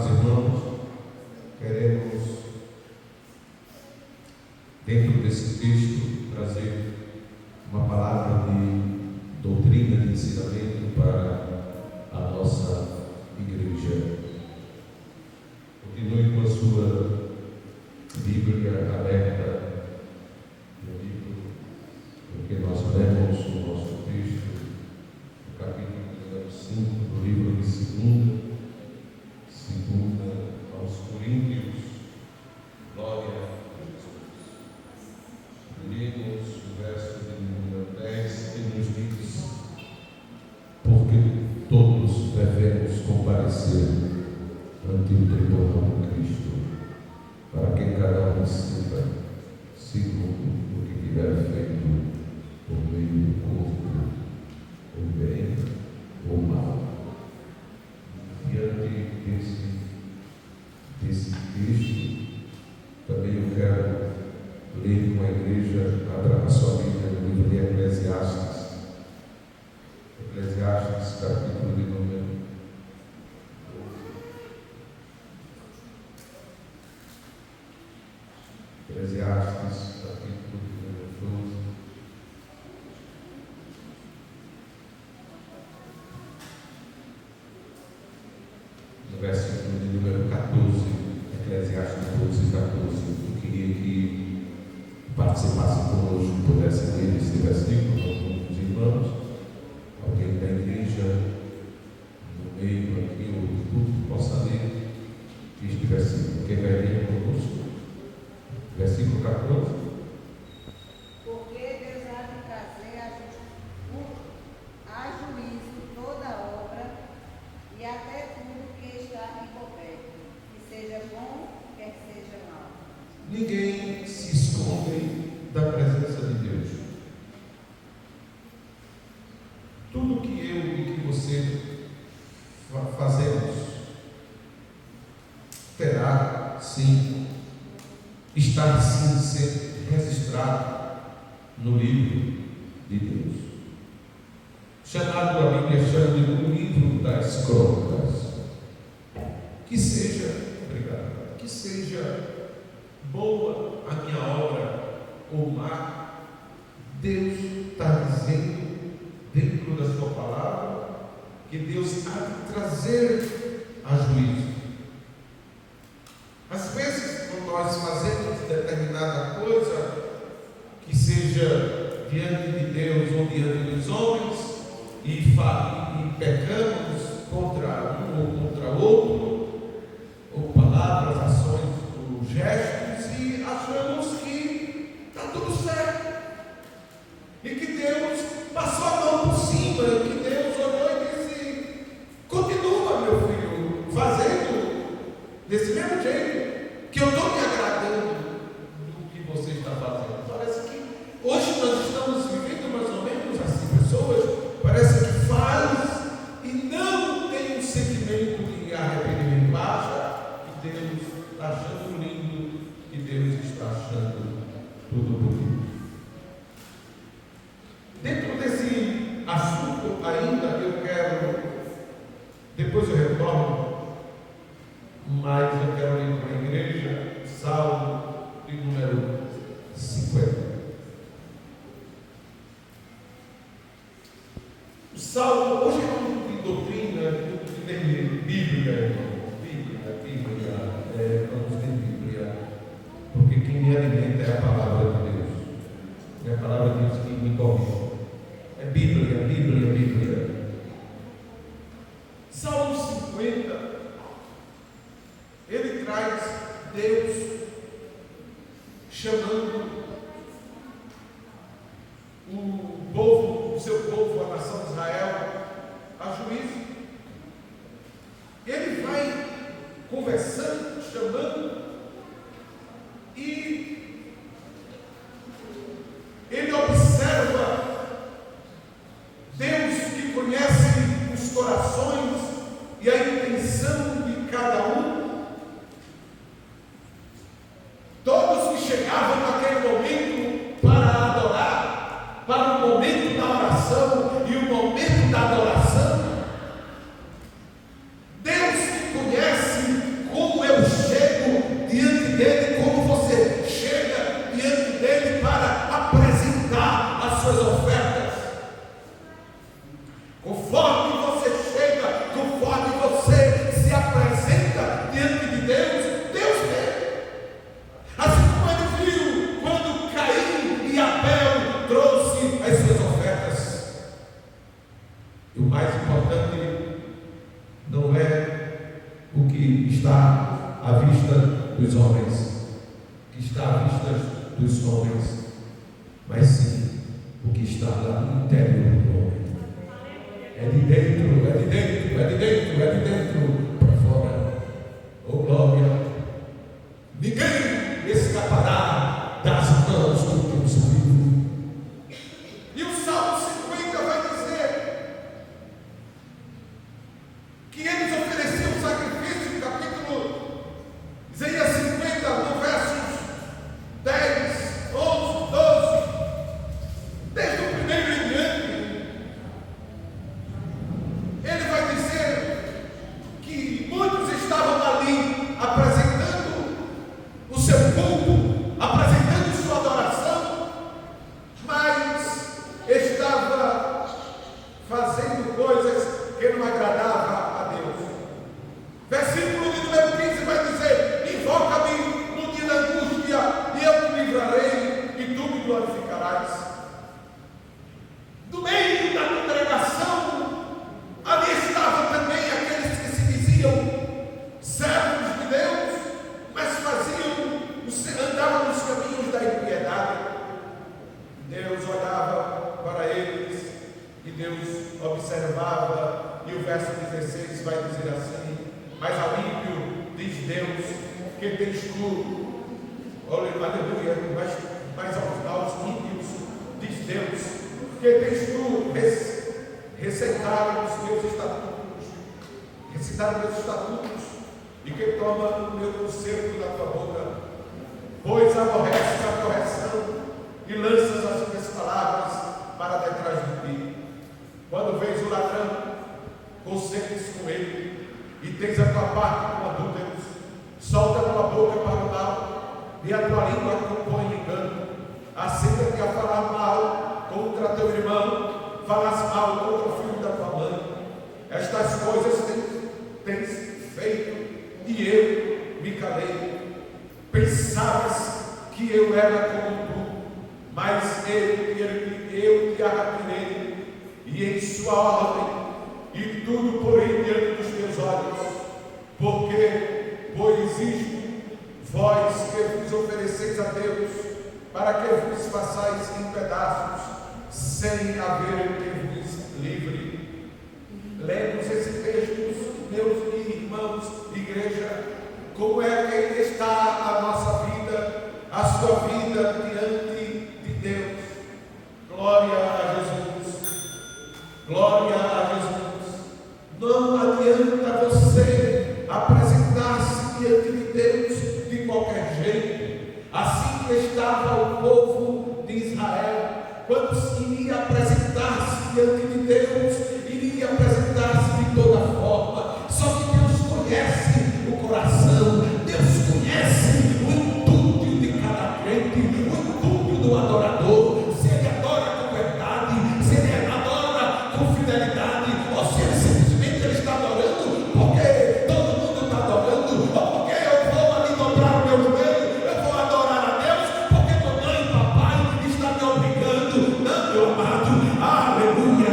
Amados irmãos, queremos, dentro desse texto, trazer uma palavra de doutrina, de ensinamento para a nossa igreja. Continue com a sua Bíblia aberta no livro, porque nós lemos o nosso texto, no capítulo número 5 do livro de segunda aos Coríntios. Glória a Jesus. Lemos o verso de número 10, que nos diz: porque todos devemos comparecer ante o tribunal de Cristo, para que cada um receba segundo o que tiver feito por meio do corpo, ou bem ou mal. Diante desse texto, também eu quero ler com a igreja, abra a sua Bíblia no livro de Eclesiastes, capítulo de número 12. Eclesiastes, capítulo de número 12. No versículo de número 14, Eclesiastes 12, 14, eu queria que participasse conosco, pudesse ler esse versículo, alguns dos irmãos, alguém da igreja, no meio aqui, ou do culto, possa ler este versículo. Quem vai ler conosco? Versículo 14. Porque Deus há de trazer a juízo toda obra e até tudo que está encoberto, que seja bom, quer seja mal. Ninguém se esconde da presença de Deus. Tudo que eu e que você fazemos terá, sim, estar sim ser registrado no livro de Deus, chamado, a Bíblia chama de o livro das crônicas. Que seja, obrigado, que seja boa a minha obra ou má, Deus está dizendo dentro da sua palavra que Deus há de trazer a juízo. Às vezes, quando nós fazemos determinada coisa, que seja diante de Deus ou diante dos homens, e pecamos contra um ou contra outro, ou palavras, ações, ou gestos, e achamos que está tudo certo, e que Deus passou a mão por cima, e que Deus olhou e disse: continua, meu filho, fazendo desse mesmo jeito, que eu estou me agradando do que você está fazendo. Parece que hoje nós estamos vivendo mais ou menos assim. Pessoas parece que faz e não tem um sentimento de arrependimento. Acha que Deus está achando lindo, que Deus está achando tudo bonito. Dentro desse assunto ainda eu quero, depois eu retorno, mas eu quero ir para a igreja, Salmo de número 50. O Salmo, hoje é um de doutrina, tudo que tem Bíblia, irmão. Vamos ter Bíblia, porque quem me alimenta é a palavra de Deus. É a palavra de Deus que me corrige. É Bíblia. Salmo 50, ele traz Deus chamando o seu povo, a nação de Israel, a juízo. Ele vai conversando, chamando, e ele observa Deus que conhece os corações e a intenção de cada um. Todos que chegavam naquele momento para adorar, para o momento da oração e o momento da adoração, Deus que conhece dos homens, que está à vista dos homens, mas sim o que está lá no interior do homem. É de dentro, é de dentro, é de dentro, é de dentro para fora. Oh glória! Ninguém escapará das mãos do Deus vivo. E o Salmo 50 vai dizer que eles ofereciam sacrifício, capítulo Isaías 50, no versos 10, 11, 12, desde o primeiro em diante. Ele vai dizer que muitos estavam ali apresentando o seu culto, apresentando sua adoração, mas estava fazendo coisas que não agradavam a Deus. Versículo de número 15 vai dizer: invoca-me no dia da angústia e eu te livrarei e tu me glorificarás. No meio da congregação, ali estavam também aqueles que se diziam servos de Deus, mas andavam nos caminhos da impiedade. Deus olhava para eles e Deus observava, e o verso 16 vai dizer assim: mas ao ímpio diz Deus, que tens tu, aleluia, mas aos ímpios diz Deus, que tens tu recitaram os meus estatutos, e que toma o meu conselho da tua boca, pois aborreces a correção e lanças as minhas palavras para detrás de ti. Quando vês o ladrão, consentes com ele, e tens a tua parte com adúlteros, solta a tua boca para o mal, e a tua língua compõe engano. Assenta-te a falar mal contra teu irmão, falas mal contra o filho da tua mãe. Estas coisas tens feito, e eu me calei. Pensavas que eu era como tu, mas eu te arrependerei, e em sua ordem, e tudo porém diante dos teus olhos, porque, pois isto, vós que vos ofereceis a Deus, para que vos façais em pedaços, sem haver quem vos livre. Lemos esse texto, meus irmãos, igreja, como é que está a nossa vida, a sua vida diante de Deus. Glória a Jesus, glória a Jesus. Não adianta você apresentar-se diante de Deus de qualquer jeito. Assim que estava o povo de Israel, quando iria apresentar-se diante de Deus, iria apresentar-se de toda forma. Só que Deus conhece o coração, Deus conhece o intuito de cada crente, o intuito do adorador. Se ele adora com verdade, se ele adora com fidelidade, ou se ele simplesmente está adorando porque todo mundo está adorando, ou porque eu vou ali dobrar o meu joelho, eu vou adorar a Deus porque mamãe e papai estão me obrigando. Não, meu amado, aleluia.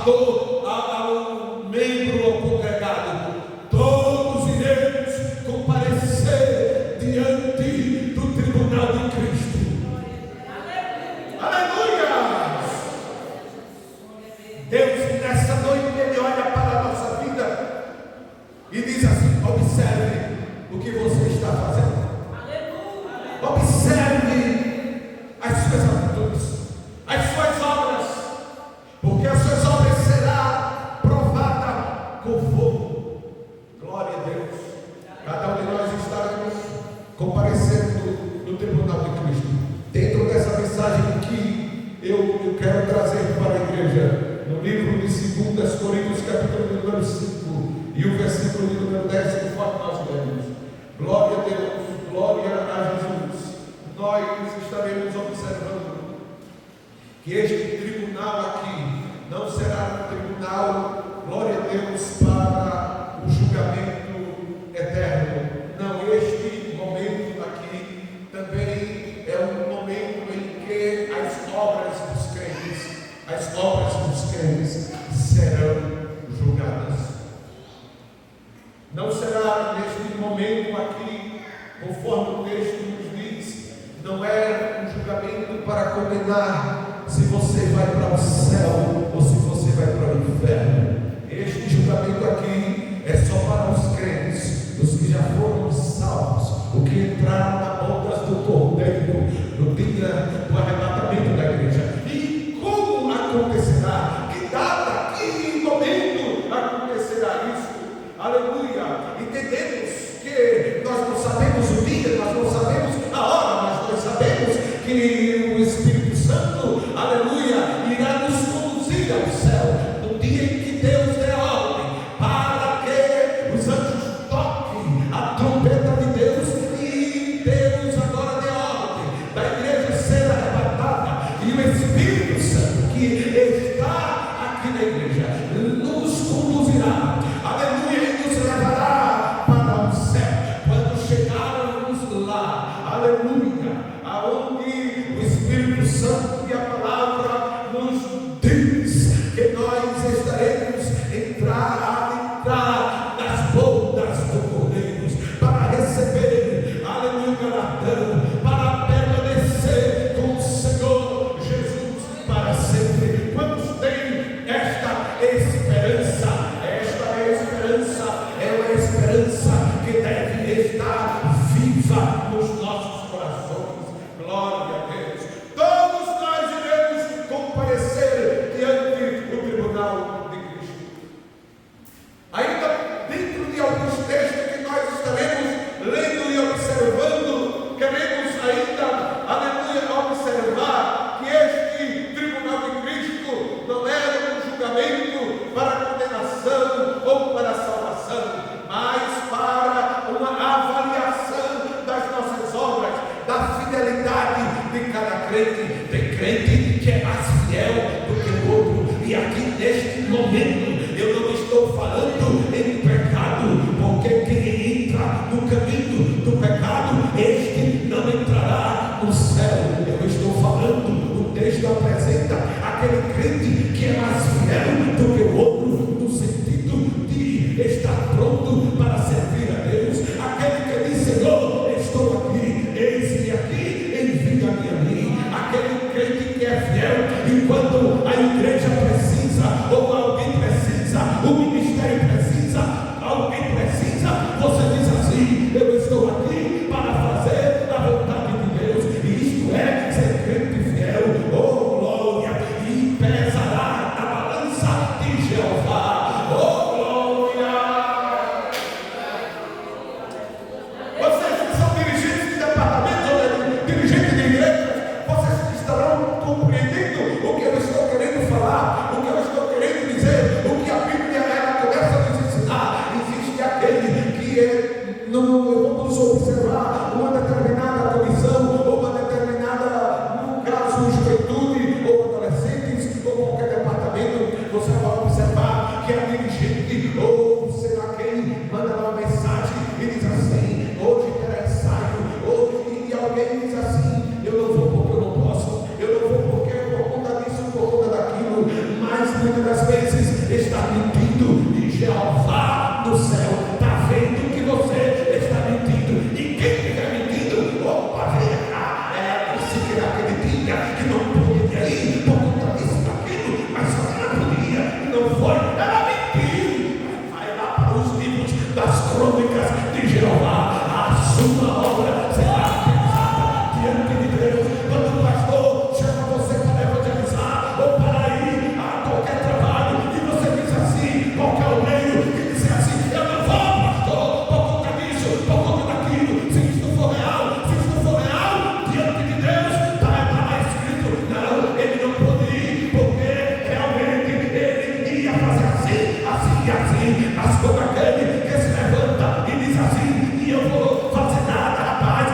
pastor, ao membro, ao congregado, todos iremos comparecer diante do tribunal de Cristo. Aleluia! Deus, nessa noite, Ele olha para a nossa vida e diz assim: observe o que você está fazendo. Observe as suas atitudes, as suas obras, porque as suas obras serão provadas com fogo. Glória a Deus. Cada um de nós estaremos comparecendo no tribunal de Cristo. Dentro dessa mensagem que eu quero trazer para a igreja, no livro de 2 Coríntios, capítulo número 5, e o versículo de número 10, conforme nós lemos. Glória a Deus, glória a Jesus. Nós estaremos observando que este tribunal aqui não será um tribunal, glória a Deus, para o julgamento eterno. Não, este momento aqui também é um momento em que as obras dos crentes serão julgadas. Não será neste momento aqui, conforme o texto nos diz, não é um julgamento para condenar se você vai para o céu ou se você vai para o inferno. Este julgamento aqui é só para os crentes, os que já foram salvos, os que entraram na bodas do Cordeiro no dia do arrebatamento da igreja. E como acontecerá? Que data, que momento acontecerá isso? Aleluia! Entendemos que nós não sabemos o dia, nós não sabemos a hora, mas nós sabemos que o Espírito Santo, aleluia, irá nos conduzir ao céu no dia em que Deus der ordem para que os anjos toquem a trombeta de Deus e Deus agora dê ordem da igreja ser arrebatada e o Espírito Santo que está aqui na igreja nos conduzirá, aleluia, e nos levará para o céu. Quando chegarmos lá, aleluia, aonde o Espírito Santo e a palavra nos diz que nós estaremos entrar nas bodas do Cordeiro para receber, aleluia, galardão, para permanecer com o Senhor Jesus para sempre. Quantos têm esta esperança? Esta esperança é uma esperança que deve estar viva nos nossos corações. Glória a Deus. Todos nós iremos comparecer diante do tribunal de Cristo. Ainda dentro de alguns textos que nós estaremos lendo e observando, queremos ainda, aleluia, observar que este tribunal de Cristo não é um julgamento para condenação ou para salvação, mas para uma avaliação das nossas obras, da fidelidade de cada crente. Tem crente que é mais fiel do que o outro, e aqui neste momento eu não estou falando em pecado, porque quem entra no caminho do pecado, este não entrará no céu. Eu estou falando, o texto apresenta aquele crente que é mais fiel do que o outro, no sentido de estar pronto para servir a Deus. Aquele que diz: Senhor, estou aqui, eis-me aqui, envia-me a mim. Aquele crente que é fiel enquanto a igreja precisa, ou alguém precisa, o ministério precisa, alguém precisa, você diz assim: eu estou aqui para fazer a vontade de Deus. E isto é ser crente fiel. Oh glória! E pesará na balança de Jeová. Oh glória! Vocês que são dirigentes de departamento ou dirigentes de igreja, vocês estarão compreendendo o que eu estou querendo falar, o que eu estou querendo dizer, o que a Bíblia ela começa a nos ensinar. Existe aquele que vamos observar uma determinada comissão, ou uma determinada, no caso, juventude, ou adolescentes, ou qualquer departamento. Você vai observar que vezes está mentindo e Jeová no céu está vendo que você está mentindo. E quem estiver mentindo, opa, venha cá. Disse que naquele dia que não podia ir por conta disso, daquilo, mas só que não podia e não foi. Ela mentiu. Vai lá para os livros das crônicas de Jeová. A sua obra será pensada diante de Deus. Quando o pastor chama você para evangelizar ou para ir a qualquer trabalho e você diz assim, qualquer obreiro que diz assim, eu não vou, pastor, por conta disso, por conta daquilo. Se isso for real, diante de Deus, está escrito, não, ele não pode ir, porque realmente ele ia fazer assim, mas como aquele que se levanta e diz assim, e eu vou fazer nada, rapaz,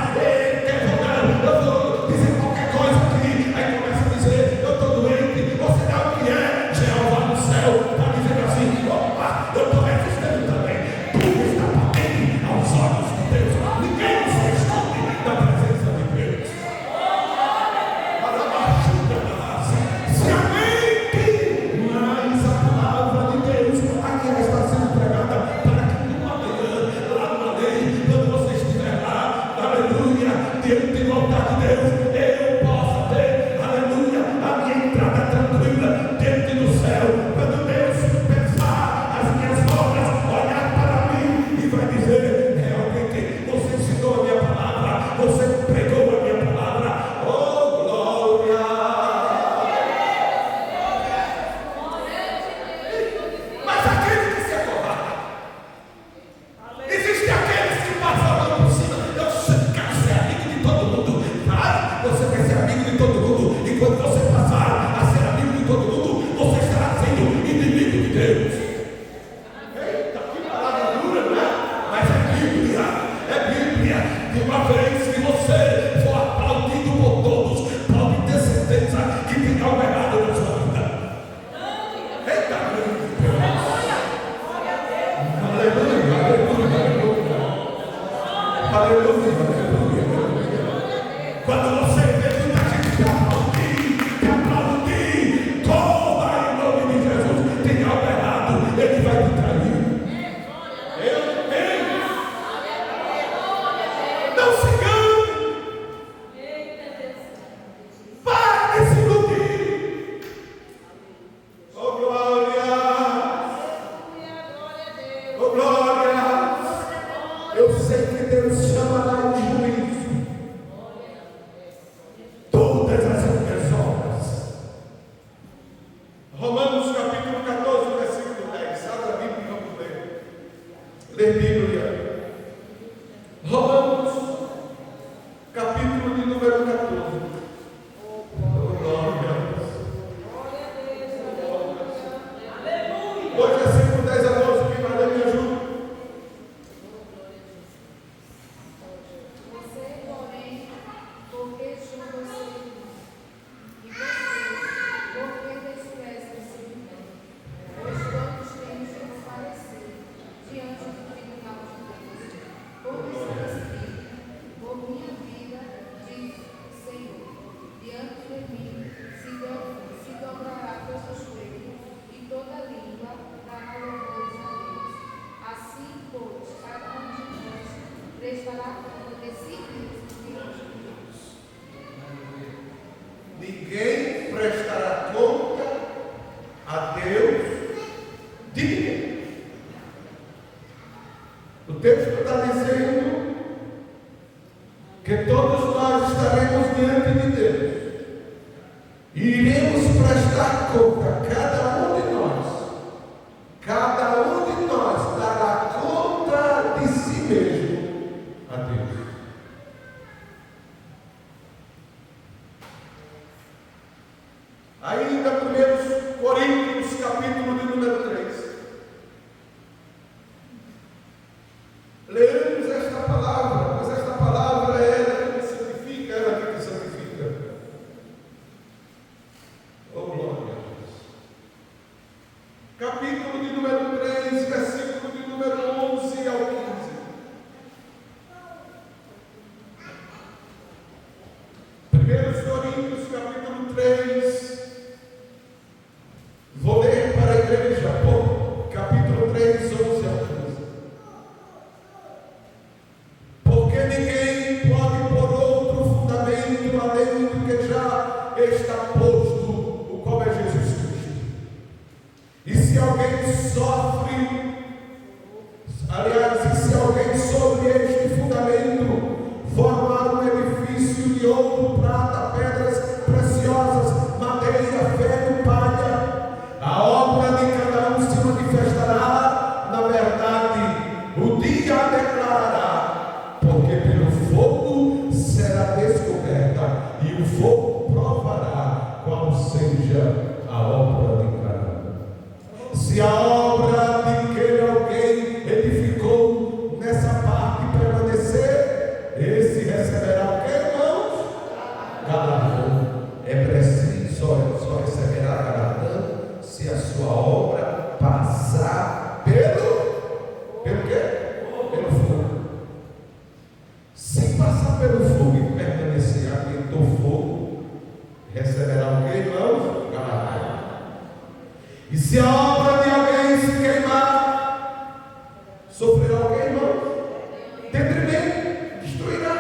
eu vou dizer qualquer coisa aqui, aí começa a dizer, eu estou doente, você dá o que é, Jeová no céu, está dizendo assim, opa, eu estou resistendo também, tudo está patente aos olhos de Deus, ninguém se esconde da presença de Deus. Se alguém tem mais a palavra de Deus, aqui ela está sendo pregada para que no amanhã, lá no além, quando você estiver lá, aleluia, diante do altar de Deus, eu possa ter, aleluia, a minha entrada tranquila diante do céu. Quando Deus pensar as minhas obras, olhar para mim e vai dizer, realmente, você ensinou a minha palavra, você pregou a minha palavra, oh glória! Mas aquele que se acovarda, existem aqueles que passam a mão por cima. Eu quero ser amigo de todo mundo. Vai, você quer ser amigo de todo mundo. E quando você passar a ser amigo de todo mundo, você estará sendo inimigo de Deus. Eita, que palavra dura, né? Mas é Bíblia. De uma vez que você for aplaudido por todos, pode ter certeza que tem algo errado na sua vida. Eita, meu Deus. Aleluia. Quando você vê muita gente te aplaudir, corra em nome de Jesus. Tem algo errado, ele vai te trair. Não se engane. Pare de se iludir. Oh glória. Oh glória. Eu sei que Deus chamará de juízo todas as minhas obras. Romanos capítulo 14, versículo 10. Abra a Bíblia e vamos ler. Lê Bíblia. Romanos capítulo de número 14. Oh, glória. Hoje é 5, 10 a 12. Quem vai ler me ajuda? Você, porém, porque julga o seu irmão, e você, porque despreza o seu irmão, pois todos temos de comparecer diante do tribunal de Deus. Como está escrito, por minha vida, diz o Senhor, diante de mim se dobrará todo joelho, e toda língua dará louvores a Deus. Assim, pois, cada um de nós prestará conta de si mesmo diante de Deus. Ninguém prestará conta a Deus de ninguém. O texto está dizendo que todos nós estaremos diante de Deus e iremos prestar conta, cada um de nós dará conta de si mesmo a Deus. Ainda 1 Coríntios, capítulo de número 3. Leamos esta palavra, pois esta palavra é ela que me santifica, ela que me santifica. Aliás, e se alguém sobre este fundamento formar um edifício de ouro, prata, pedras preciosas, madeira, ferro, palha, a obra de cada um se manifestará na verdade, o dia a declarará, porque pelo fogo será descoberta, e o fogo provará qual seja a obra de cada um. Se a obra de que alguém edificou nessa parte permanecer, esse receberá o que, irmãos? Galardão. É preciso, só receberá galardão se a sua obra passar pelo quê? Pelo fogo. Se passar pelo fogo e permanecer atento ao fogo, receberá o que, irmãos? Galardão. E se a obra de alguém se queimar, sofrerá o que, irmãos? Detrimento, destruirá.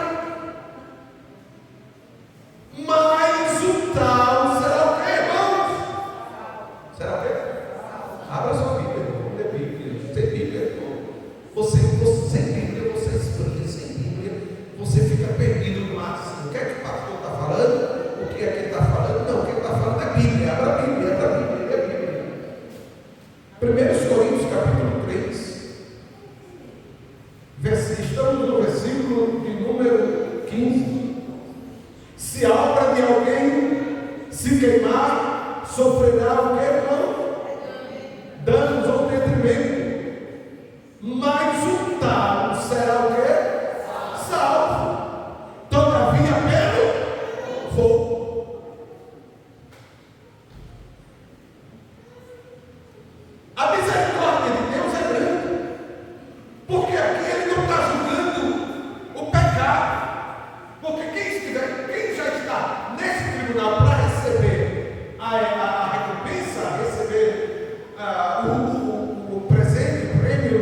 Mas o tal será o que, irmãos? Será o quê? Abra sua Bíblia, vamos ler Bíblia. Sem Bíblia, sem Bíblia, você explica, sem Bíblia, você fica perdido no máximo. O que é que o pastor está falando? O que é que ele está falando? Não, o que ele está falando é Bíblia. Abra a Bíblia, abra a Bíblia, é Bíblia. 1 Coríntios capítulo 3. Estamos no versículo de número 15. Se a obra de alguém se queimar, sofrerá o que, irmão? Danos ou detrimento. Mas o tal será o que? Salvo. Todavia pelo fogo. A misericórdia de Deus é grande, porque aqui Ele não está julgando o pecado, porque quem já está nesse tribunal para receber a recompensa, receber o presente, o prêmio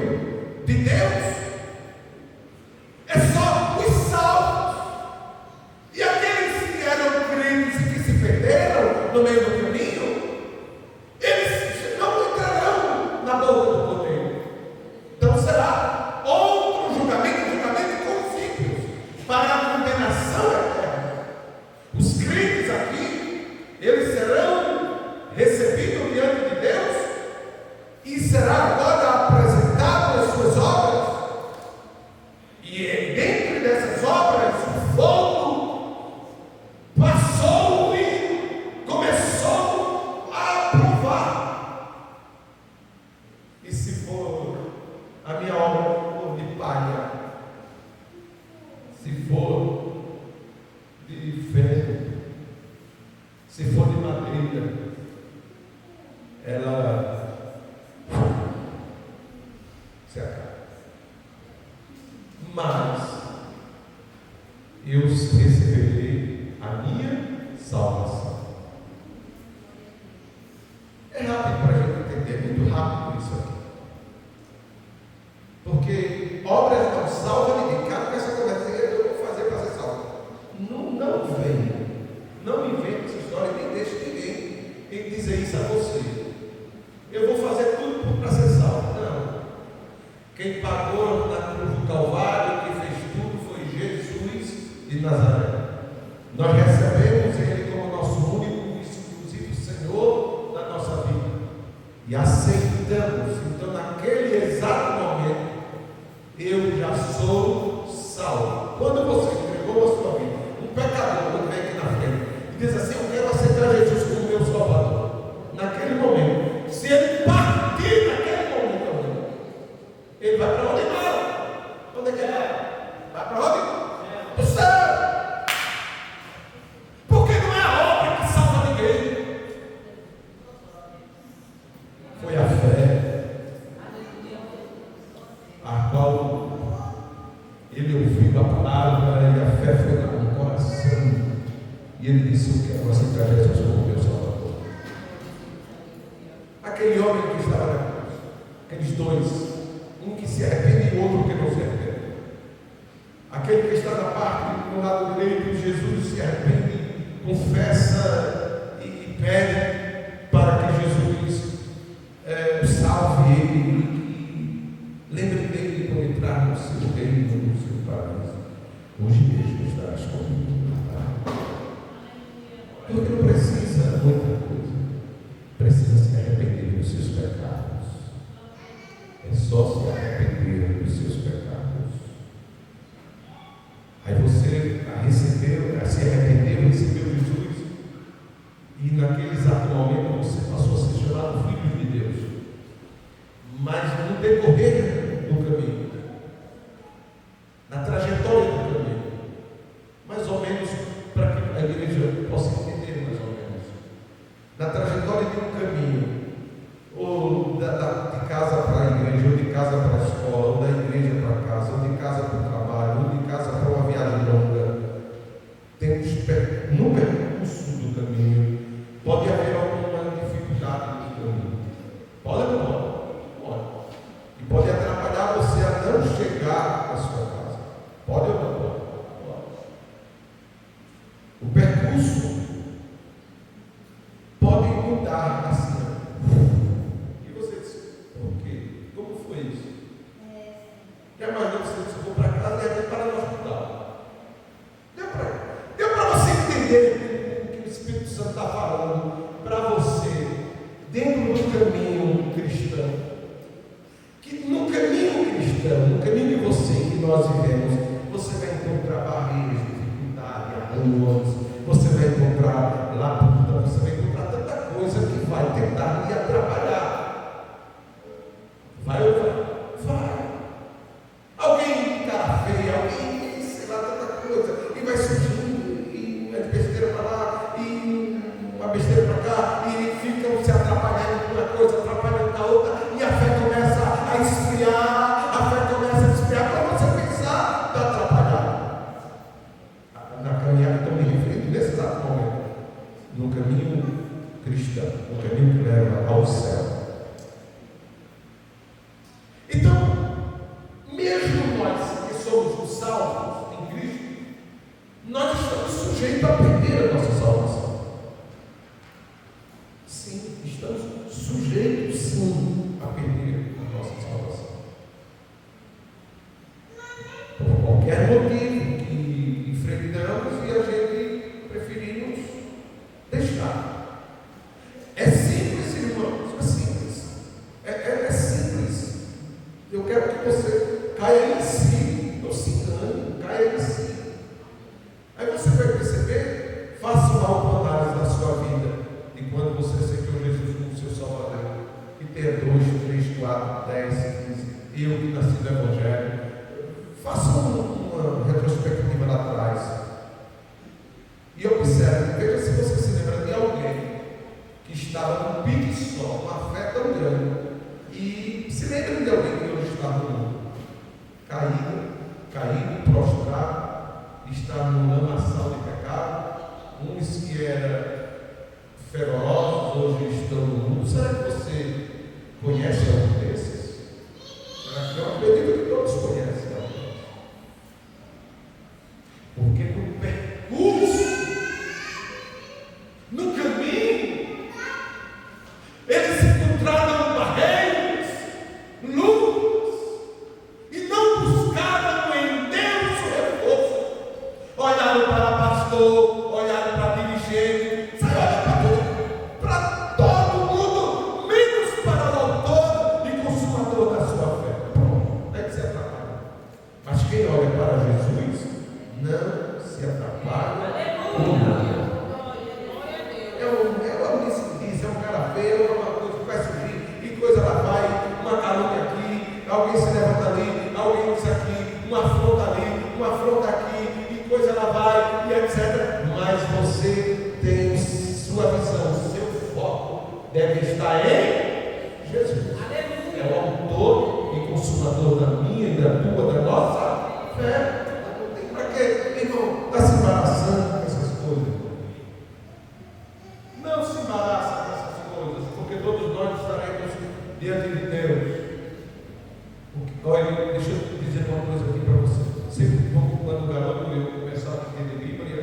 de Deus, é só os salvos. E aqueles que eram crentes e que se perderam no meio do caminho, eles não entrarão na boca do poder. Então será outro julgamento com os ímpios, para a condenação eterna. Os crentes aqui, eles serão recebidos diante de Deus e será agora apresentado as suas obras. E dentro dessas obras, o fogo passou e começou a provar. E se for a minha obra de palha, se for de ferro, se for de madeira, ela se acaba. Mas eu receberei a minha salvação. É rápido para a gente entender, muito rápido isso aqui. Porque obras não salvam ninguém. Cara, com essa conversa eu vou fazer para ser salvo. Não venha. Não me venha com essa história, nem deixe ninguém dizer isso a você. Eu vou fazer tudo para ser salvo. Não. Quem pagou na cruz do Calvário, quem fez tudo foi Jesus de Nazaré. Nós recebemos Ele como nosso único e exclusivo Senhor da nossa vida. E aceitamos. Então, naquele exato momento, eu já sou salvo. Quando você entregou a sua vida, um pecador, quando vem aqui na frente e diz assim: eu quero aceitar Jesus como meu Salvador, naquele momento, se ele partir naquele momento, ele vai para onde vai? Onde é que ele vai? Vai para onde? Para o céu. Porque não é a obra que salva ninguém, foi a fé, a qual ele ouviu a palavra e a fé foi no coração, e ele disse: eu quero aceitar Jesus como meu Salvador. Aquele homem que estava na cruz, aqueles dois, um que se arrepende e outro que não se arrepende. Aquele que está na parte do lado direito de Jesus se arrepende, confessa e pede para que Jesus o salve ele, e lembre dele faz, hoje mesmo estarás comigo. Porque não precisa muita coisa, precisa se arrepender dos seus pecados. É só se arrepender dos seus pecados. Aí você recebeu, se arrependeu, recebeu Jesus, e naquele exato momento você passou a ser chamado filho de Deus. Mas no decorrer do caminho, na trajetória do caminho, mais ou menos, para que a igreja possa entender mais ou menos, na trajetória de um caminho, ou de casa para a igreja, ou de casa para a escola, ou da igreja para casa, ou de casa para o trabalho, ou de casa para uma viagem longa, no percurso do caminho, pode haver alguma dificuldade no caminho. Pode ou não pode? Pode. E pode atrapalhar você a não chegar à sua casa. Pode ou não pode? Pode. O percurso pode mudar assim. E você diz, por quê? Como foi isso? Já imaginou você disse, vou para casa e vai para no hospital. Deu para você entender o que o Espírito Santo está falando para você dentro do caminho cristão? Que no caminho cristão, no caminho de você que nós vivemos, você vai encontrar barreiras, dificuldade, arranhões, você vai encontrar labuta, você vai encontrar tanta coisa que vai tentar lhe atrapalhar. Vai ou vai? Vai. Alguém de cara feia, alguém, sei lá, tanta coisa, e vai surgindo, e uma besteira para lá, e uma besteira para cá, e ficam se atrapalhando com uma coisa, atrapalhando com a outra, e a fé começa a esfriar, para você pensar, está atrapalhado. Na caminhada, estou me referindo nesse exato momento, no caminho cristão, no caminho que leva ao céu. Então, mesmo nós que somos os salvos em Cristo, nós estamos sujeitos a perder a nossa salvação. Sim, estamos sujeitos sim a perder a nossa salvação. Por qualquer motivo que enfrentamos e a gente preferimos deixar. É simples, irmãos, é simples. É simples. Eu quero que você caia em si, não se engane, caia em si. Aí você vai perceber, faça uma autoanálise da sua vida, e quando você aceitou Jesus como seu Salvador, e tenha 2, 3, 4, 10, 15, eu que nasci do Evangelho, faça uma retrospectiva lá atrás, e observe, veja se você se lembra de alguém que estava num pique só, uma fé tão grande, e se lembra de alguém que hoje está no mundo, caído, prostrado, está no lamaçal de pecado, uns que eram ferozes, hoje estão no mundo. Será que você conhece algum desses? Será que eu acredito que todos conhecem alguns? Porque no percurso, no caminho, eles se encontraram barreiras, lutas, e não buscaram em Deus o reforço. Olharam para pastor, olharam para dirigente, olharam para todo mundo, menos para o autor e consumador da sua fé. Pronto, é que se atrapalha. Mas quem olha para Jesus não se atrapalha com nada. É um cara feio, é uma coisa que vai surgir, e coisa lá vai, uma calúnia aqui, alguém se levanta ali, alguém diz aqui, uma afronta ali, uma afronta aqui, e coisa lá vai, e etc. Mas você tem sua visão, seu foco deve estar em Jesus. Aleluia. É o autor e consumador da minha e da tua, da nossa fé. Não tem para quê, irmão, está se embaraçando com essas coisas. Não se embaraça com essas coisas, porque todos nós estaremos diante de Deus. Olha, deixa eu dizer uma coisa aqui para você. Sempre quando garoto eu começava a entender Bíblia,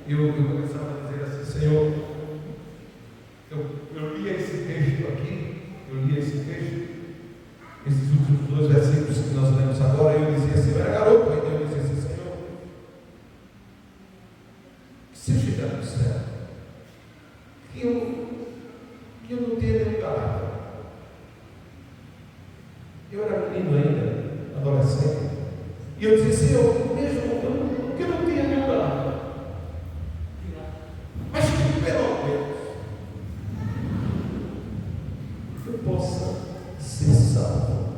eu começava a dizer assim, Senhor, eu lia esse texto aqui, esses últimos 2 versículos que nós lemos agora, eu dizia assim, eu era garoto ainda, eu dizia Eu era menino ainda, adolescente. E eu dizia, Senhor, mesmo que eu não tinha nenhum nada, mas que pelo menos eu possa ser salvo.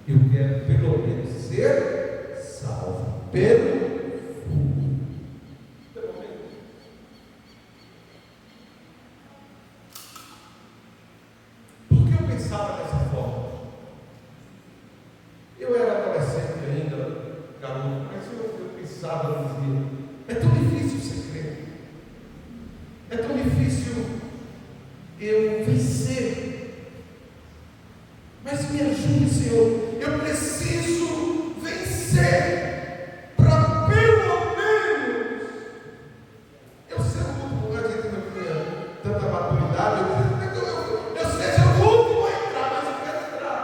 Eu quero pelo menos ser salvo pelo fogo. Pelo menos. Por que eu pensava dessa forma? Eu era adolescente ainda, garoto, mas eu pensava, eu dizia, é tão difícil ser crente. É tão difícil eu vencer. Mas me ajude, Senhor. Eu preciso vencer para pelo menos eu ser o último. A gente não tinha tanta maturidade. Eu seja o último a entrar, mas eu quero entrar.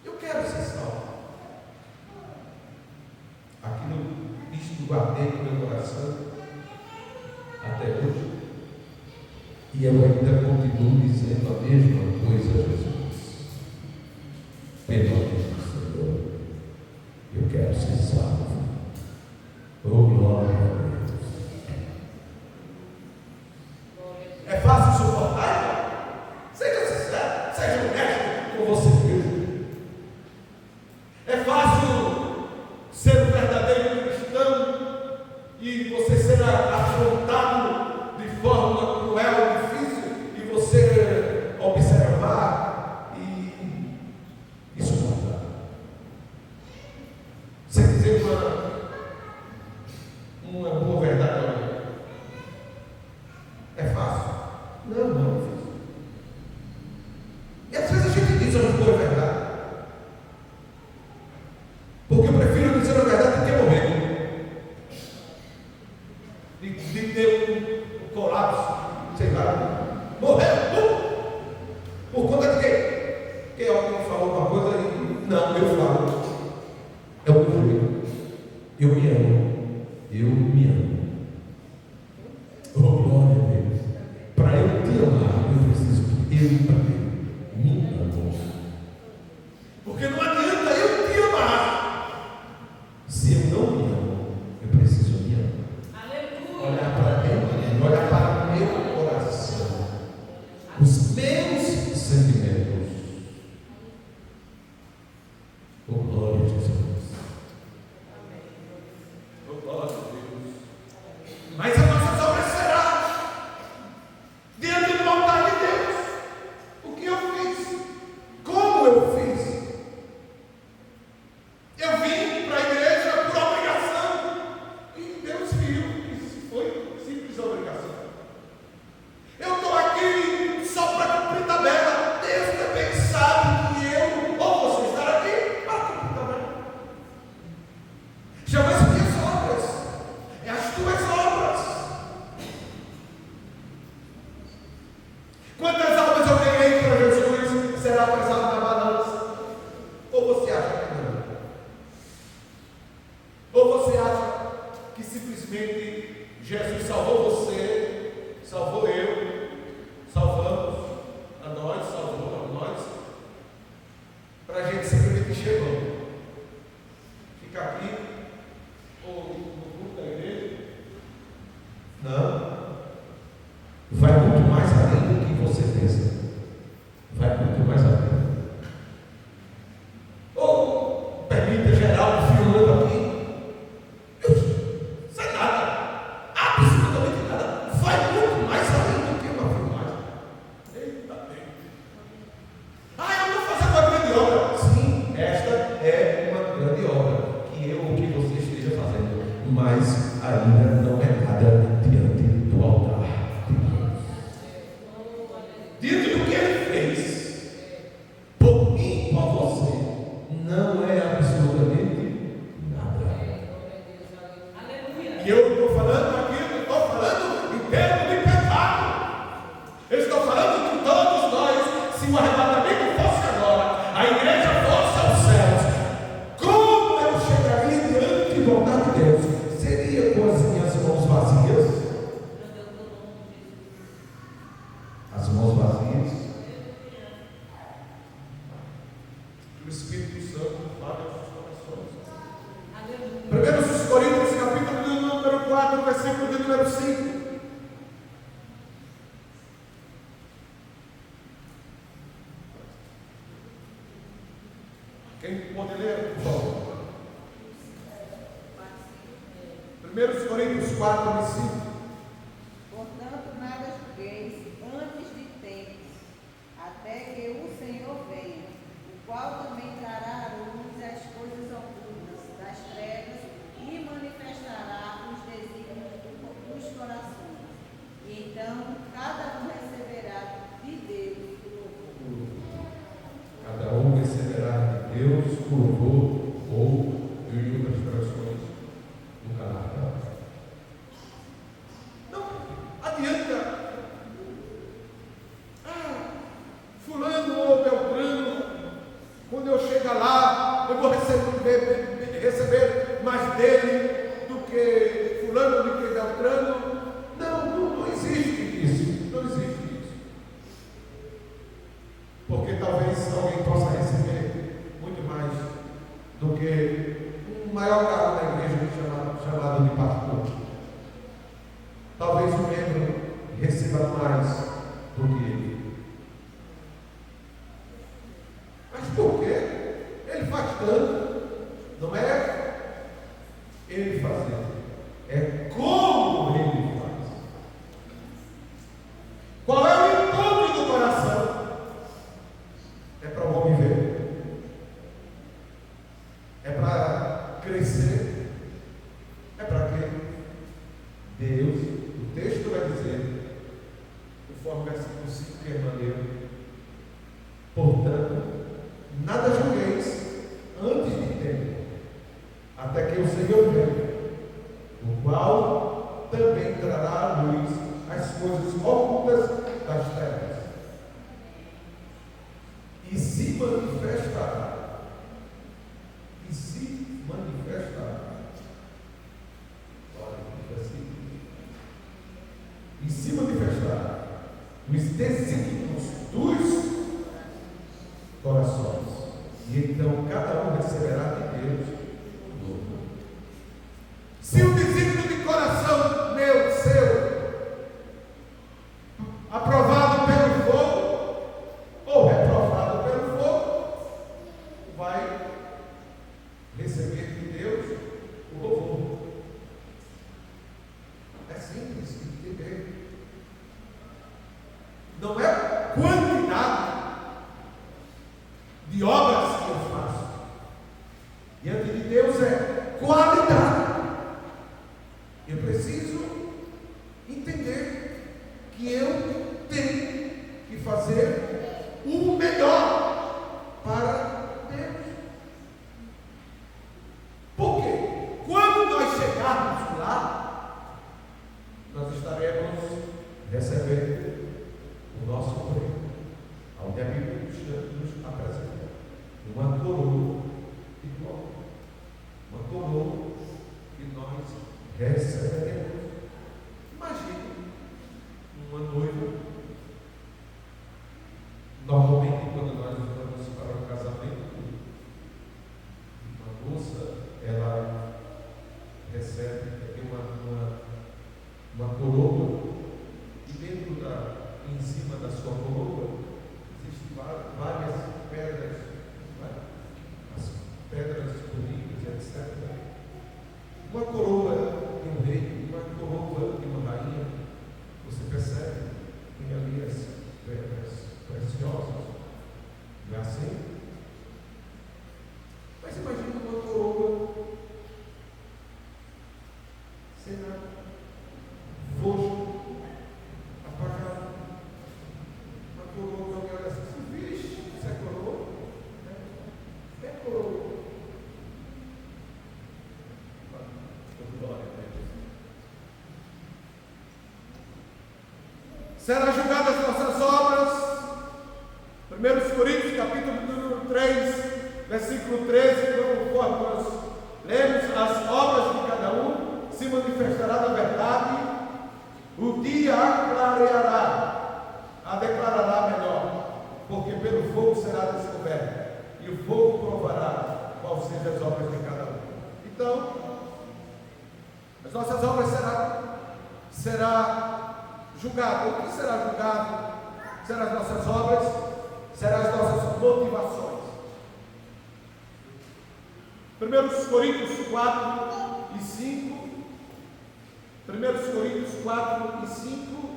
Eu quero ser salvo. Aquilo, isto guardei no meu coração até hoje. E eu ainda continuo dizendo a mesma coisa a Jesus. Pelo amor do Senhor, eu quero ser salvo. Oh, glória a Deus. É fácil suportar? Seja sincero, seja honesto com você mesmo. É fácil ser um verdadeiro cristão e você ser afrontado de forma cruel, difícil, e você observar e suportar. Você dizer uma boa verdade a alguém. É fácil? Não, não é difícil. E às vezes a gente diz uma boa verdade. Porque eu prefiro dizer a verdade do que morrer. De ter um colapso, sei lá. Morreu. Por conta de quê? Porque alguém falou uma coisa e não, eu falo. É o meu jeito. Eu me amo. Eu me amo. Oh, glória a Deus. Para eu te amar, eu preciso que eu também me amo. Porque não adianta eu te amar se eu não me amo. Eu preciso me amar. Aleluia. Olhar para dentro, olhar para o meu coração, os meus sentimentos. Oh, glória a Jesus. Oh, glória a Deus. Mas a nossa obra será diante do altar de Deus. O que eu fiz? Como eu fiz? Eu vim para a igreja por obrigação. E Deus viu que foi simples obrigação. Eu estou aqui só para cumprir tabela. Deus também sabe que eu ou você estar aqui para cumprir tabela. Chama as minhas obras. É as tuas obras. Quantas almas eu ganhei para Jesus será pesado na balança? Ou você acha que não? Ou você acha que simplesmente Jesus salvou você, salvou eu, salvamos a nós, salvou a nós, para a gente simplesmente chegou? Fica aqui, ou no culto da igreja? Não. Vai muito mais além do que você pensa. Vai muito mais além. Ou permita geral de filmando aqui. Eu sei nada. Absolutamente nada. Vai muito mais além do que uma filmagem. Eita bem. Eu estou fazendo uma grande obra. Sim, esta é uma grande obra. Que eu ou que você esteja fazendo. Mas ainda não é nada diante do altar de Deus. Diante do que ele fez por mim e por você, não é absolutamente nada. E eu estou falando aqui, eu estou falando em termos de pecado. Eu estou falando que todos nós, se o arrebatamento fosse agora, a igreja fosse aos céus, como eu chegaria diante do altar de Deus? Seria O Espírito Santo fala aos corações. Aleluia. 1 Coríntios, capítulo de número 4, versículo de número 5. Quem pode ler, por favor? 1 Coríntios 4, versículo. Portanto, nada julgueis antes de tempos, até que o Senhor venha, o qual também trará à luz as coisas ocultas das trevas e manifestará os desígnios dos corações. E então cada um receberá de Deus o louvor. Cada um receberá de Deus o louvor, ou, em outras traduções, do caráter. Não adianta. Fulano ou Beltrano, quando eu chegar lá, eu vou receber mais dele do que Fulano, do que Beltrano. Não existe isso. Não existe isso. Porque talvez alguém possa receber muito mais do que um maior cargo da igreja chamado de pastor. Talvez um membro receba mais do que ele. Mas por quê? Ele faz tanto. Não é ele fazer, é como ele faz. Qual é o encontro do coração? É para o homem ver, é para crescer, é para quê? Deus, o texto vai dizer, conforme o versículo 5 que é maneiro, portanto, nada julgueis antes de tempo, até que o Senhor venha, o qual também trará à luz as coisas ocultas das trevas, e se manifestará. Olha que versículo. E se manifestará os desígnios dos corações. E então cada um receberá de Deus o louvor. Se o desígnio de coração meu, seu, aprovado pelo fogo ou reprovado pelo fogo, vai receber de Deus o louvor. É simples de entender. Não é quantidade de obras que eu faço. Diante de Deus é qualidade. Eu preciso entender que eu tenho que fazer o melhor para Deus. Por quê? Quando nós chegarmos lá, nós estaremos recebendo o nosso prêmio, onde a Bíblia nos apresenta uma coroa de glória, uma coroa que nós receberemos. Imagine uma noiva. Normalmente, quando nós vamos para o casamento, uma moça, ela recebe uma coroa, e dentro em cima da sua coroa existem várias pedras, as pedras bonitas, etc. Uma coroa de um rei, uma coroa de uma rainha, você percebe, tem ali as pedras preciosas, não é assim? Mas imagina uma coroa sem nada, roxo, apagado. Uma coroa que alguém olha assim, vixe, isso é coroa? É coroa. Glória a Deus. Serão julgadas as nossas obras. 1 Coríntios, capítulo número 3, versículo 13, conforme nós lemos, as obras de cada um se manifestará na verdade, o dia a declarará melhor, porque pelo fogo será descoberto, e o fogo segundo as obras de cada um. Então, as nossas obras será julgado. O que será julgado? Serão as nossas obras, serão as nossas motivações. 1 Coríntios 4 e 5. 1 Coríntios 4 e 5,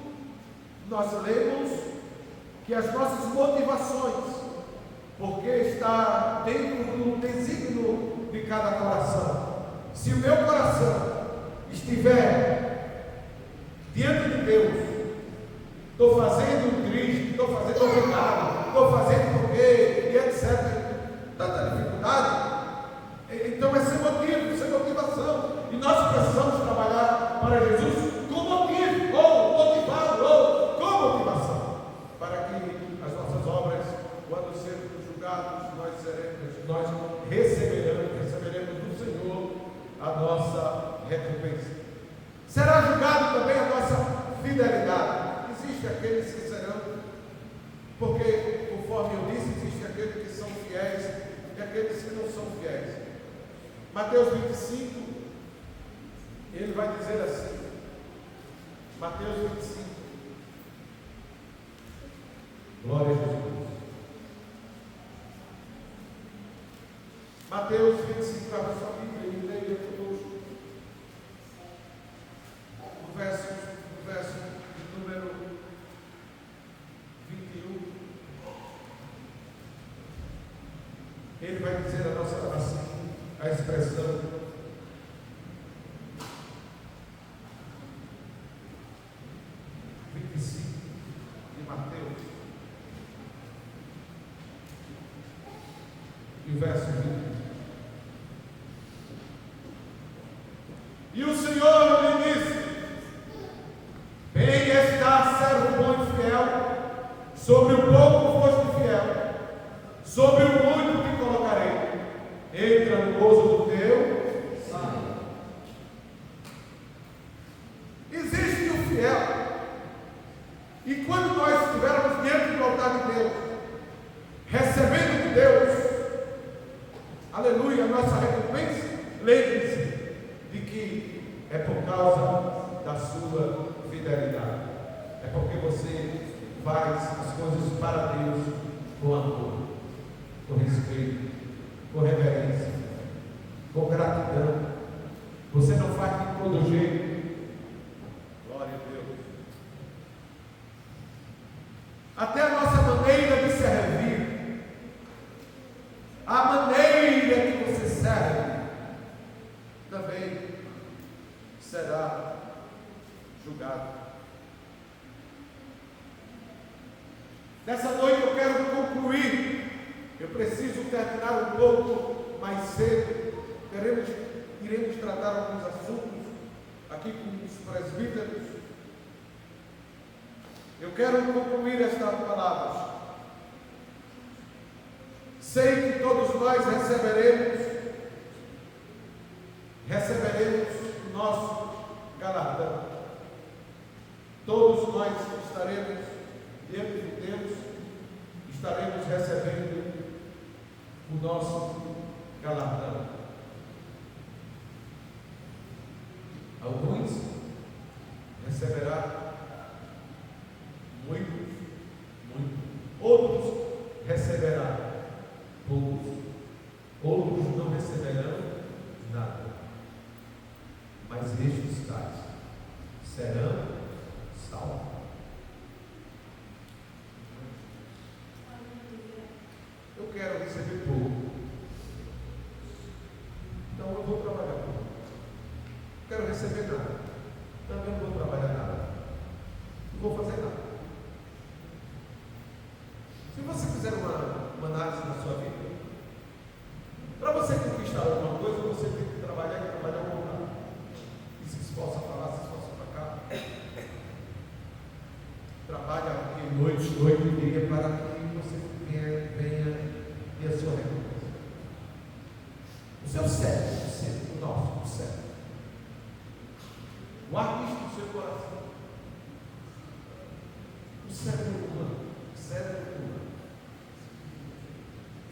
nós lemos que as nossas motivações, porque está dentro do desígnio de cada coração. Se o meu coração estiver diante de Deus, estou fazendo Cristo, estou fazendo obrigado, estou fazendo porque, e etc. Tanta dificuldade. Então é sem motivo, sem motivação. E nós precisamos trabalhar para Jesus com motivo, ou motivado, ou com motivação. Para que as nossas obras, quando sermos julgados, nós receberemos do Senhor a nossa recompensa. Será julgado também a nossa fidelidade. Existem aqueles que serão, porque, conforme eu disse, existem aqueles que são fiéis e aqueles que não são fiéis. Mateus 25, ele vai dizer assim, Mateus 25, glória a Jesus. Mateus 25, abra sua Bíblia e leia conosco o verso de número 21. Ele vai dizer a nossa assim, a expressão: de Mateus, e o verso 20. E o Senhor lhe disse: bem está, servo bom e fiel, sobre o pouco foste fiel, sobre o muito te colocarei. Entra no gozo do teu Senhor. Existe o fiel. E quando nós estivermos diante do altar de Deus, recebendo de Deus, aleluia, a nossa recompensa, lembre-se de que é por causa da sua fidelidade. É porque você faz as coisas para Deus com amor, com respeito, com reverência, com gratidão. Você não faz de todo jeito. Glória a Deus. Até a nossa maneira de servir, a maneira que você serve, também será julgado. Nessa noite eu quero concluir. Eu preciso terminar um pouco mais cedo. Iremos tratar alguns assuntos aqui com os presbíteros. Eu quero concluir estas palavras. Sei que todos nós receberemos o nosso galardão. Todos nós estaremos diante de Deus, estaremos recebendo o nosso galardão. Alguns receberão muitos, outros receberão poucos, outros não receberão nada, mas estes tais serão salvos. Eu quero receber pouco, então eu vou trabalhar pouco. Não quero receber nada, também não vou trabalhar nada, não vou fazer nada. Se você fizer uma análise na sua vida, para você conquistar alguma coisa, você tem que trabalhar e trabalhar um pouco. E se esforça para lá, se esforça para cá. Trabalha aqui noite e dia para que você venha ter a sua recompensa. O seu cérebro, o nosso, o cérebro. Guarde isso no seu coração. O cérebro humano,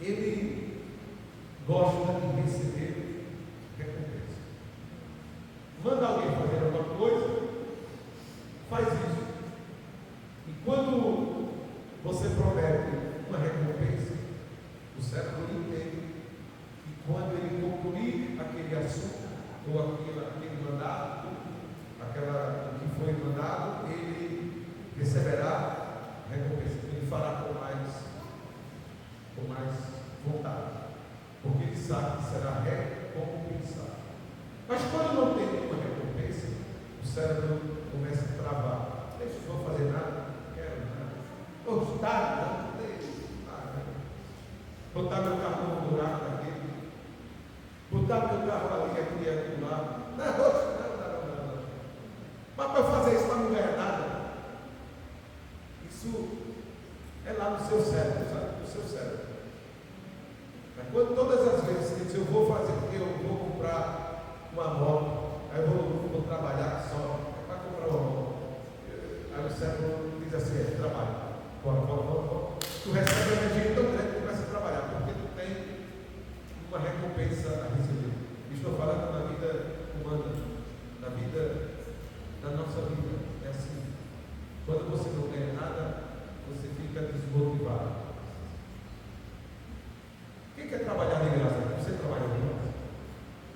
ele gosta de receber recompensa. Manda alguém fazer alguma coisa, faz isso. E quando você promete uma recompensa, o cérebro entende que quando ele concluir aquele assunto, ou aquele mandado, o que foi mandado, ele receberá recompensa. Ele fará com mais vontade, porque ele sabe que será recompensado. Mas quando não tem nenhuma recompensa, o cérebro começa a travar. Deixa, não vou fazer nada, não quero nada. Vou estar, não deixa. Botar meu carro no buraco daquele, botar meu carro ali, aqui e aqui lá. Não. Mas para fazer isso, para não ganhar nada, isso é lá no seu cérebro, sabe? No seu cérebro. Mas quando todas as vezes você diz, eu vou fazer porque eu vou comprar uma moto, aí eu vou trabalhar só para comprar uma moto. Aí o cérebro diz assim, trabalho. Bora. Tu recebe uma energia tão grande que começa a trabalhar, porque tu tem uma recompensa a receber. Estou falando na vida humana, na vida, na nossa vida. É assim. Quando você não ganha nada, você fica desmotivado. Quem quer trabalhar de graça? Você trabalha de graça?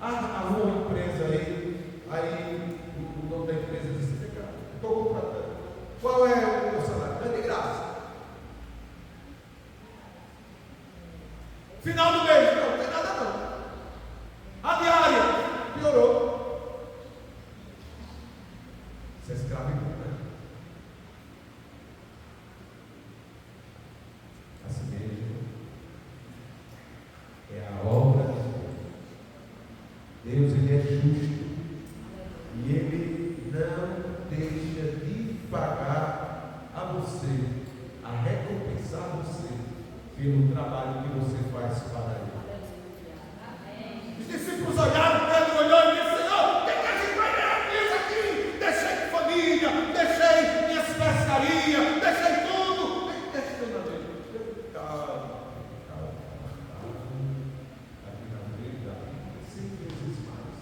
Arruma uma empresa aí o dono da empresa disse, estou contratando. Qual é o meu salário? É de graça. Final do mês, não tem nada não. A diária piorou. Você é escravidão, né? Assim mesmo. É a obra de Deus. Deus, ele é justo. E ele não deixa de pagar a você, a recompensar você pelo trabalho que você faz para ele. Os discípulos olharam, Pedro olhou e disse, Senhor, o que a gente vai ganhar com isso aqui? Deixei família, deixei minhas pescarias, deixei tudo. Deixa eu não ver. Calma. Aqui na vida, 100 vezes mais.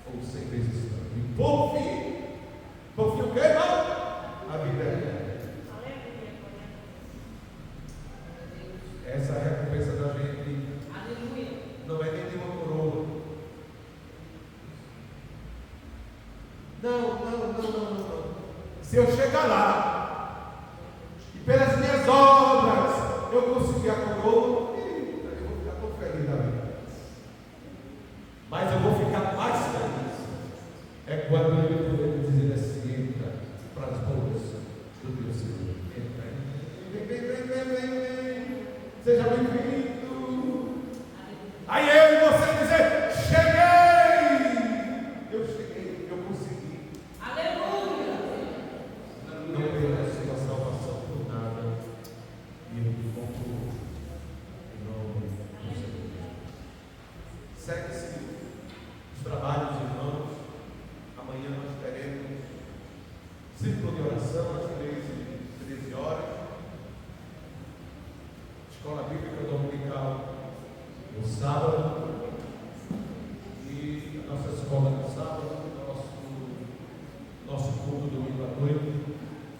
Ou 100 vezes mais. E por fim o que, irmão? A vida é. Essa recompensa da gente não é nem de uma coroa. Não. Se eu chegar lá e pelas minhas obras eu conseguir a coroa, eu vou ficar tão feliz da vida. Mas eu vou ficar mais feliz é quando ele poder dizer assim, entra para as bodas do meu Senhor. Vem. Seja bem-vindo. Aí eu e você dizer, cheguei. Eu cheguei, eu consegui. Aleluia. Não perca sua salvação por nada. E eu me concluo em nome do Senhor. Segue-se os trabalhos, irmãos. Amanhã nós teremos círculo de oração às 13 horas. Escola Bíblica Dominical no sábado e a nossa escola no sábado, nosso culto domingo à noite,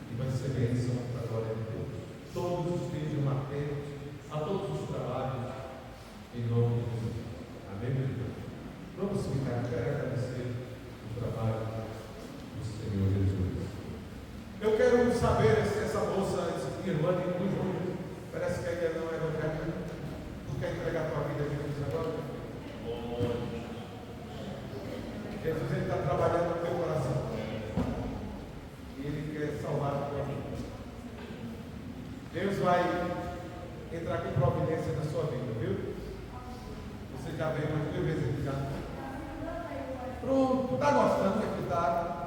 e vai ser bênção para a glória de Deus. Todos estejam atentos a todos os trabalhos em nome de Jesus. Amém, meu Deus? Vamos ficar, quero agradecer o trabalho do Senhor Jesus. Eu quero saber se essa moça, essa irmã de Cujo, parece que ainda não é evangélica. Tu quer entregar a tua vida a Jesus agora? Jesus, ele está trabalhando no teu coração. E ele quer salvar a tua vida. Deus vai entrar com providência na sua vida, viu? Você já veio umas 2 vezes aqui já. Pronto, está gostando de aqui, tá?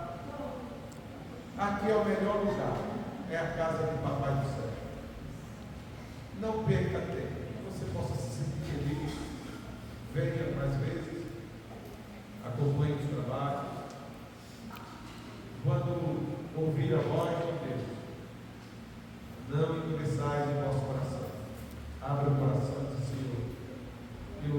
Aqui é o melhor lugar. É a casa de Papai do Céu. Não perca tempo, que você possa se sentir feliz. Venha mais vezes, acompanhe os trabalhos. Quando ouvir a voz de Deus, não endureçais o vosso coração. Abra o coração e diz, Senhor, eu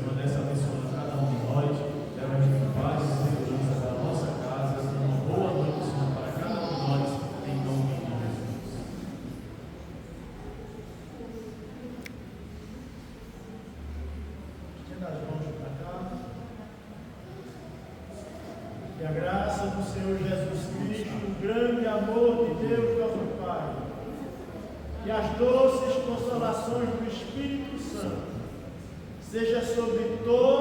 permanece abençoando cada um de nós, leva-nos paz e segurança para a nossa casa, uma boa noite, Senhor, para cada um de nós, em nome de Jesus. Estenda as mãos para cá. Que a graça do Senhor Jesus Cristo, o grande amor de Deus nosso Pai, e as doces consolações do Espírito Santo seja sobre todos